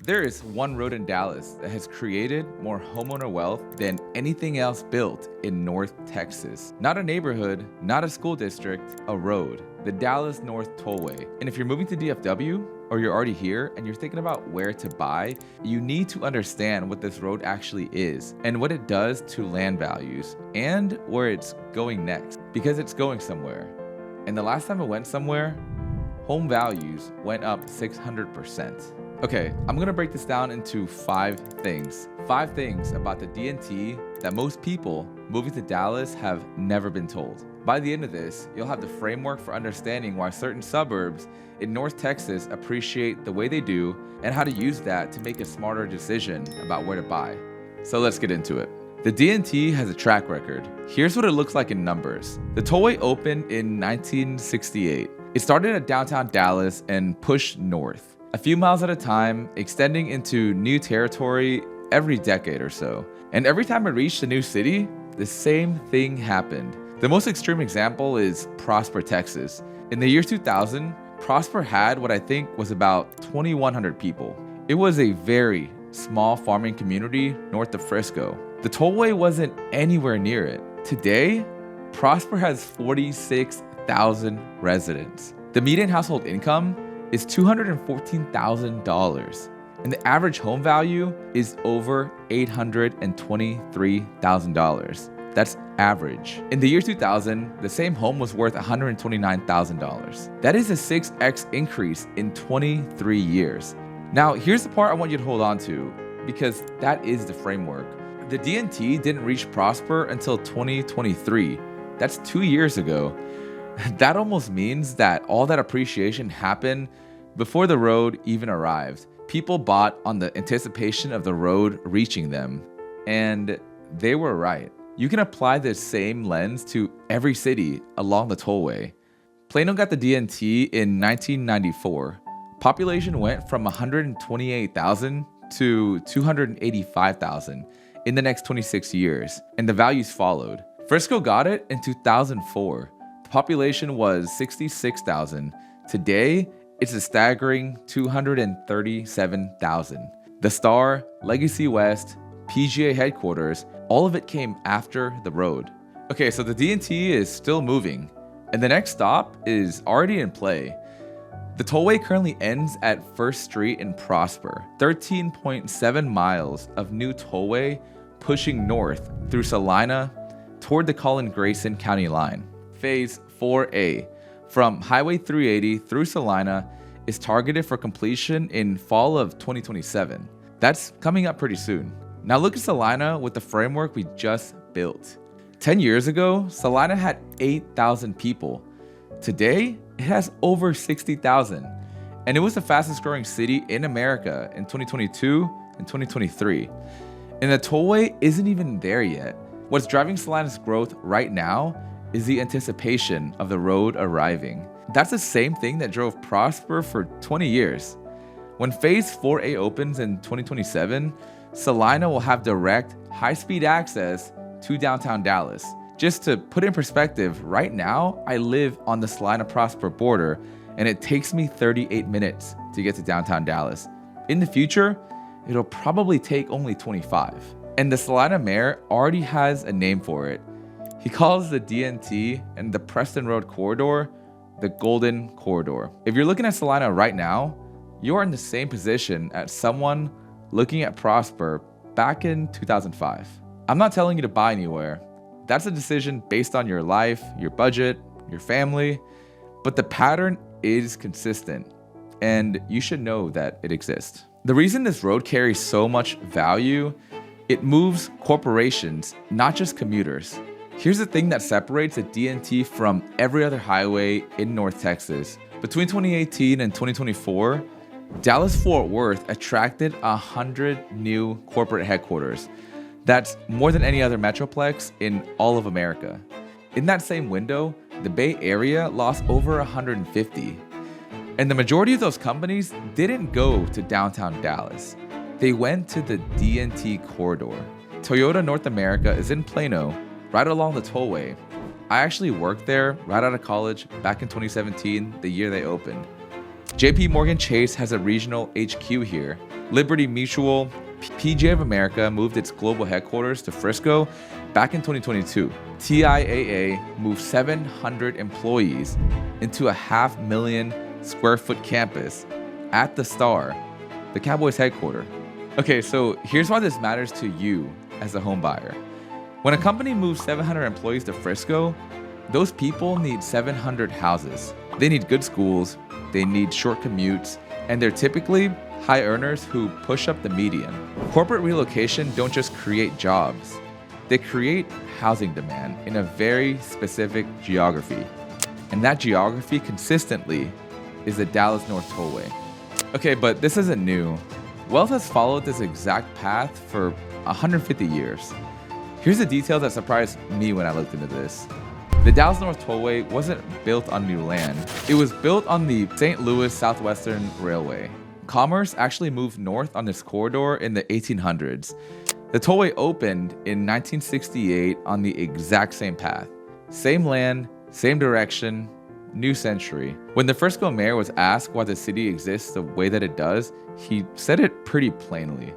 There is one road in Dallas that has created more homeowner wealth than anything else built in North Texas. Not a neighborhood, not a school district, a road. The Dallas North Tollway. And if you're moving to DFW, or you're already here and you're thinking about where to buy, you need to understand what this road actually is and what it does to land values and where it's going next, because it's going somewhere. And the last time it went somewhere, home values went up 600%. Okay, I'm gonna break this down into 5 things. 5 things about the D&T that most people moving to Dallas have never been told. By the end of this, you'll have the framework for understanding why certain suburbs in North Texas appreciate the way they do and how to use that to make a smarter decision about where to buy. So let's get into it. The D&T has a track record. Here's what it looks like in numbers. The Tollway opened in 1968. It started at downtown Dallas and pushed north, a few miles at a time, extending into new territory every decade or so. And every time it reached a new city, the same thing happened. The most extreme example is Prosper, Texas. In the year 2000, Prosper had what I think was about 2,100 people. It was a very small farming community north of Frisco. The Tollway wasn't anywhere near it. Today, Prosper has 46,000 residents. The median household income is $214,000, and the average home value is over $823,000. That's average. In the year 2000, the same home was worth $129,000. That is a 6x increase in 23 years. Now, here's the part I want you to hold on to, because that is the framework. The D&T didn't reach Prosper until 2023. That's 2 years ago. That almost means that all that appreciation happened before the road even arrived. People bought on the anticipation of the road reaching them, and they were right. You can apply this same lens to every city along the Tollway. Plano got the D&T in 1994. Population went from 128,000 to 285,000 in the next 26 years, and the values followed. Frisco got it in 2004. The population was 66,000. Today, it's a staggering 237,000. The Star, Legacy West, PGA headquarters, all of it came after the road. Okay, so the D&T is still moving, and the next stop is already in play. The Tollway currently ends at First Street in Prosper, 13.7 miles of new tollway pushing north through Celina toward the Collin-Grayson County line. Phase 4A, from Highway 380 through Celina, is targeted for completion in fall of 2027. That's coming up pretty soon. Now look at Celina with the framework we just built. 10 years ago, Celina had 8,000 people. Today, it has over 60,000. And it was the fastest growing city in America in 2022 and 2023. And the Tollway isn't even there yet. What's driving Celina's growth right now is the anticipation of the road arriving. That's the same thing that drove Prosper for 20 years. When Phase 4A opens in 2027, Celina will have direct, high-speed access to downtown Dallas. Just to put in perspective, right now, I live on the Celina-Prosper border, and it takes me 38 minutes to get to downtown Dallas. In the future, it'll probably take only 25. And the Celina mayor already has a name for it. He calls the D&T and the Preston Road corridor the Golden Corridor. If you're looking at Celina right now, you're in the same position as someone looking at Prosper back in 2005. I'm not telling you to buy anywhere. That's a decision based on your life, your budget, your family, but the pattern is consistent, and you should know that it exists. The reason this road carries so much value, it moves corporations, not just commuters. Here's the thing that separates the D&T from every other highway in North Texas. Between 2018 and 2024, Dallas-Fort Worth attracted 100 new corporate headquarters. That's more than any other metroplex in all of America. In that same window, the Bay Area lost over 150. And the majority of those companies didn't go to downtown Dallas. They went to the D&T corridor. Toyota North America is in Plano, right along the Tollway. I actually worked there right out of college back in 2017, the year they opened. JP Morgan Chase has a regional HQ here. Liberty Mutual, PGA of America moved its global headquarters to Frisco back in 2022. TIAA moved 700 employees into a 500,000 square foot campus at the Star, the Cowboys headquarters. Okay, so here's why this matters to you as a home buyer. When a company moves 700 employees to Frisco, those people need 700 houses. They need good schools, they need short commutes, and they're typically high earners who push up the median. Corporate relocation don't just create jobs, they create housing demand in a very specific geography. And that geography consistently is the Dallas North Tollway. Okay, but this isn't new. Wealth has followed this exact path for 150 years. Here's the detail that surprised me when I looked into this. The Dallas North Tollway wasn't built on new land. It was built on the St. Louis Southwestern Railway. Commerce actually moved north on this corridor in the 1800s. The tollway opened in 1968 on the exact same path. Same land, same direction, new century. When the Frisco mayor was asked why the city exists the way that it does, he said it pretty plainly.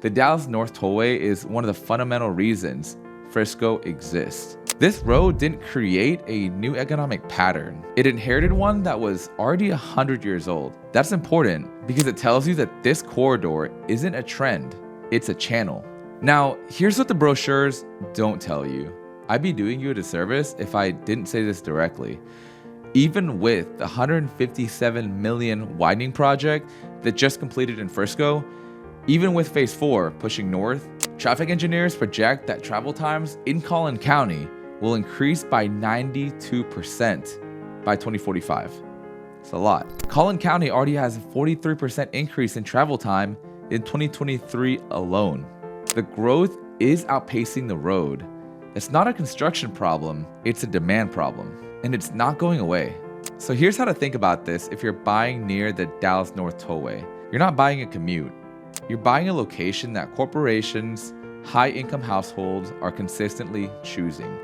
The Dallas North Tollway is one of the fundamental reasons Frisco exists. This road didn't create a new economic pattern. It inherited one that was already 100 years old. That's important because it tells you that this corridor isn't a trend, it's a channel. Now, here's what the brochures don't tell you. I'd be doing you a disservice if I didn't say this directly. Even with the $157 million widening project that just completed in Frisco, even with phase 4 pushing north, traffic engineers project that travel times in Collin County will increase by 92% by 2045. It's a lot. Collin County already has a 43% increase in travel time in 2023 alone. The growth is outpacing the road. It's not a construction problem, it's a demand problem, and it's not going away. So here's how to think about this if you're buying near the Dallas North Tollway. You're not buying a commute. You're buying a location that corporations, high-income households are consistently choosing.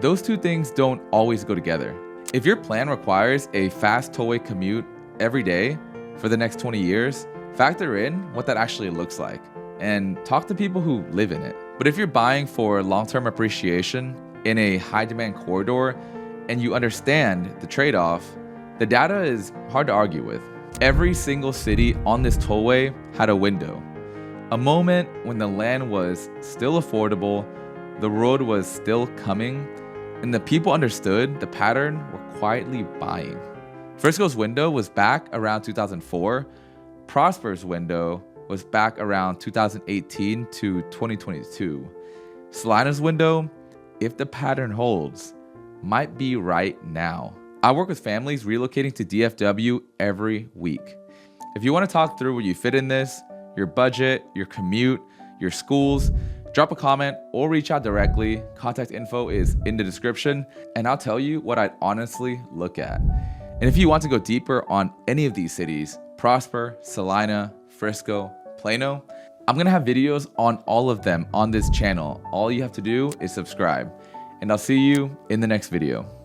Those two things don't always go together. If your plan requires a fast tollway commute every day for the next 20 years, factor in what that actually looks like and talk to people who live in it. But if you're buying for long-term appreciation in a high-demand corridor and you understand the trade-off, the data is hard to argue with. Every single city on this tollway had a window. A moment when the land was still affordable, the road was still coming, and the people understood the pattern were quietly buying. Frisco's window was back around 2004. Prosper's window was back around 2018 to 2022. Celina's window, if the pattern holds, might be right now. I work with families relocating to DFW every week. If you want to talk through where you fit in this, your budget, your commute, your schools, drop a comment or reach out directly. Contact info is in the description, and I'll tell you what I'd honestly look at. And if you want to go deeper on any of these cities, Prosper, Celina, Frisco, Plano, I'm gonna have videos on all of them on this channel. All you have to do is subscribe, and I'll see you in the next video.